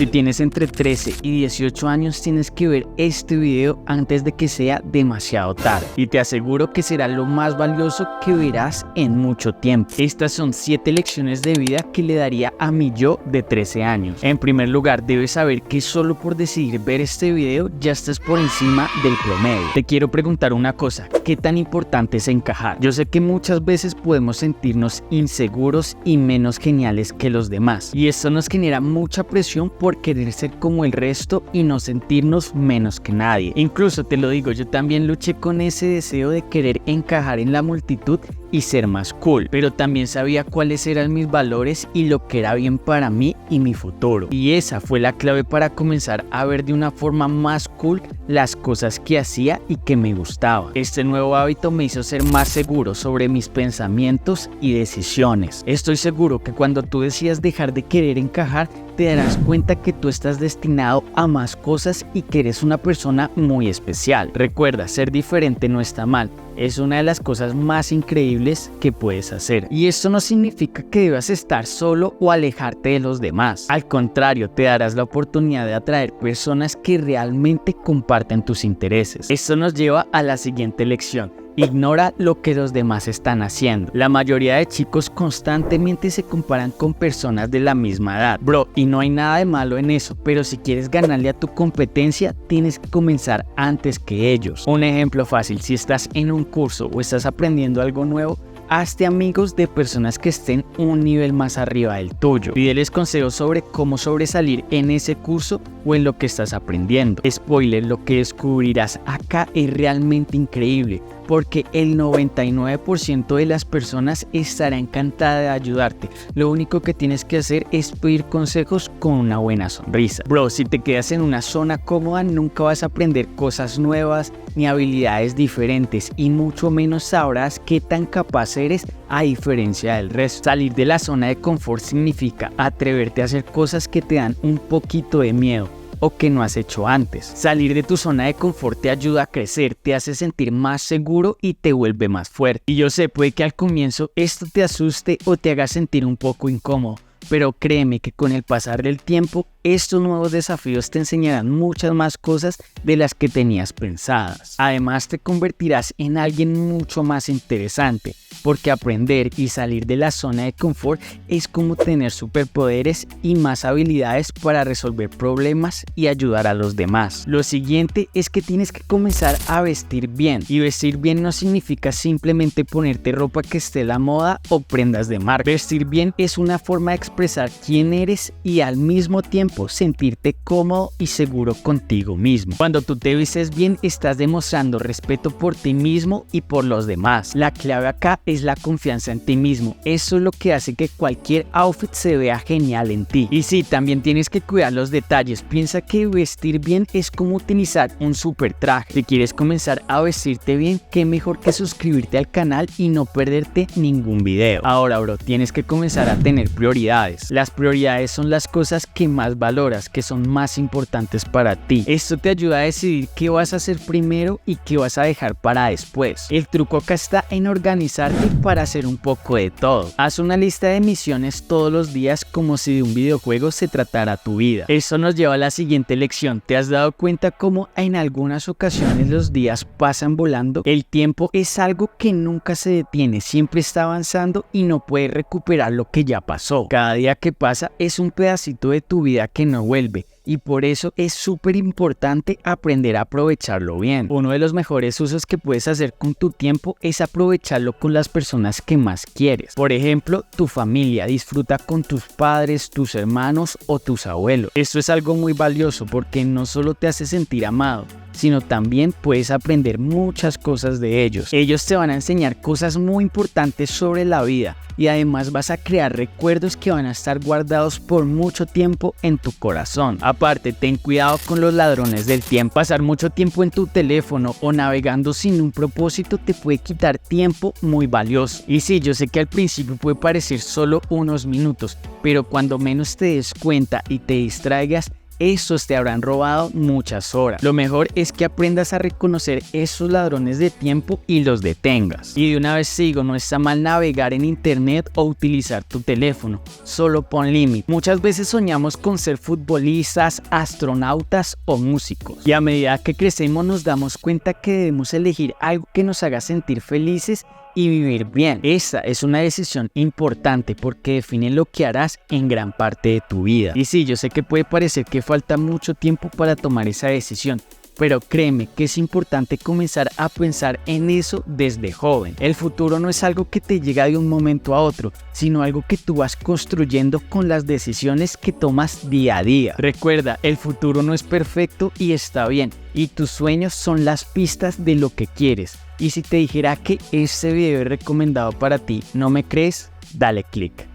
Si tienes entre 13 y 18 años, tienes que ver este video antes de que sea demasiado tarde. Y te aseguro que será lo más valioso que verás en mucho tiempo. Estas son 7 lecciones de vida que le daría a mi yo de 13 años. En primer lugar, debes saber que solo por decidir ver este video ya estás por encima del promedio. Te quiero preguntar una cosa, ¿qué tan importante es encajar? Yo sé que muchas veces podemos sentirnos inseguros y menos geniales que los demás. Y esto nos genera mucha presión por querer ser como el resto y no sentirnos menos que nadie. Incluso te lo digo, yo también luché con ese deseo de querer encajar en la multitud y ser más cool, pero también sabía cuáles eran mis valores y lo que era bien para mí y mi futuro. Y esa fue la clave para comenzar a ver de una forma más cool las cosas que hacía y que me gustaban. Este nuevo hábito me hizo ser más seguro sobre mis pensamientos y decisiones. Estoy seguro que cuando tú decidas dejar de querer encajar, te darás cuenta que tú estás destinado a más cosas y que eres una persona muy especial. Recuerda, ser diferente no está mal. Es una de las cosas más increíbles que puedes hacer. Y esto no significa que debas estar solo o alejarte de los demás. Al contrario, te darás la oportunidad de atraer personas que realmente comparten tus intereses. Esto nos lleva a la siguiente lección. Ignora lo que los demás están haciendo. La mayoría de chicos constantemente se comparan con personas de la misma edad. Bro, y no hay nada de malo en eso, pero si quieres ganarle a tu competencia, tienes que comenzar antes que ellos. Un ejemplo fácil, si estás en un curso o estás aprendiendo algo nuevo, hazte amigos de personas que estén un nivel más arriba del tuyo. Pídeles consejos sobre cómo sobresalir en ese curso o en lo que estás aprendiendo. Spoiler, lo que descubrirás acá es realmente increíble, porque el 99% de las personas estará encantada de ayudarte. Lo único que tienes que hacer es pedir consejos con una buena sonrisa. Bro, si te quedas en una zona cómoda, nunca vas a aprender cosas nuevas ni habilidades diferentes, y mucho menos sabrás qué tan capaz eres a diferencia del resto. Salir de la zona de confort significa atreverte a hacer cosas que te dan un poquito de miedo o que no has hecho antes. Salir de tu zona de confort te ayuda a crecer, te hace sentir más seguro y te vuelve más fuerte. Y yo sé, puede que al comienzo esto te asuste o te haga sentir un poco incómodo, pero créeme que con el pasar del tiempo, estos nuevos desafíos te enseñarán muchas más cosas de las que tenías pensadas. Además, te convertirás en alguien mucho más interesante, porque aprender y salir de la zona de confort es como tener superpoderes y más habilidades para resolver problemas y ayudar a los demás. Lo siguiente es que tienes que comenzar a vestir bien, y vestir bien no significa simplemente ponerte ropa que esté a la moda o prendas de marca. Vestir bien es una forma de expresar quién eres y al mismo tiempo sentirte cómodo y seguro contigo mismo. Cuando tú te vistes bien, estás demostrando respeto por ti mismo y por los demás. La clave acá es la confianza en ti mismo. Eso es lo que hace que cualquier outfit se vea genial en ti. Y sí, también tienes que cuidar los detalles. Piensa que vestir bien es como utilizar un super traje. Si quieres comenzar a vestirte bien, qué mejor que suscribirte al canal y no perderte ningún video. Ahora, bro, tienes que comenzar a tener prioridades. Las prioridades son las cosas que más valoras, que son más importantes para ti. Esto te ayuda a decidir qué vas a hacer primero y qué vas a dejar para después. El truco acá está en organizarte para hacer un poco de todo. Haz una lista de misiones todos los días como si de un videojuego se tratara tu vida. Esto nos lleva a la siguiente lección. ¿Te has dado cuenta cómo en algunas ocasiones los días pasan volando? El tiempo es algo que nunca se detiene, siempre está avanzando y no puedes recuperar lo que ya pasó. Cada día que pasa es un pedacito de tu vida que no vuelve, y por eso es súper importante aprender a aprovecharlo bien. Uno de los mejores usos que puedes hacer con tu tiempo es aprovecharlo con las personas que más quieres. Por ejemplo, tu familia. Disfruta con tus padres, tus hermanos o tus abuelos. Esto es algo muy valioso porque no solo te hace sentir amado, sino también puedes aprender muchas cosas de ellos. Ellos te van a enseñar cosas muy importantes sobre la vida, y además vas a crear recuerdos que van a estar guardados por mucho tiempo en tu corazón. Aparte, ten cuidado con los ladrones del tiempo. Pasar mucho tiempo en tu teléfono o navegando sin un propósito te puede quitar tiempo muy valioso. Y sí, yo sé que al principio puede parecer solo unos minutos, pero cuando menos te des cuenta y te distraigas, esos te habrán robado muchas horas. Lo mejor es que aprendas a reconocer esos ladrones de tiempo y los detengas. Y de una vez sigo, no está mal navegar en internet o utilizar tu teléfono, solo pon límite. Muchas veces soñamos con ser futbolistas, astronautas o músicos, y a medida que crecemos nos damos cuenta que debemos elegir algo que nos haga sentir felices y vivir bien. Esta es una decisión importante porque define lo que harás en gran parte de tu vida. Y sí, yo sé que puede parecer que falta mucho tiempo para tomar esa decisión, pero créeme que es importante comenzar a pensar en eso desde joven. El futuro no es algo que te llega de un momento a otro, sino algo que tú vas construyendo con las decisiones que tomas día a día. Recuerda, el futuro no es perfecto y está bien, y tus sueños son las pistas de lo que quieres. Y si te dijera que este video es recomendado para ti, ¿no me crees? Dale click.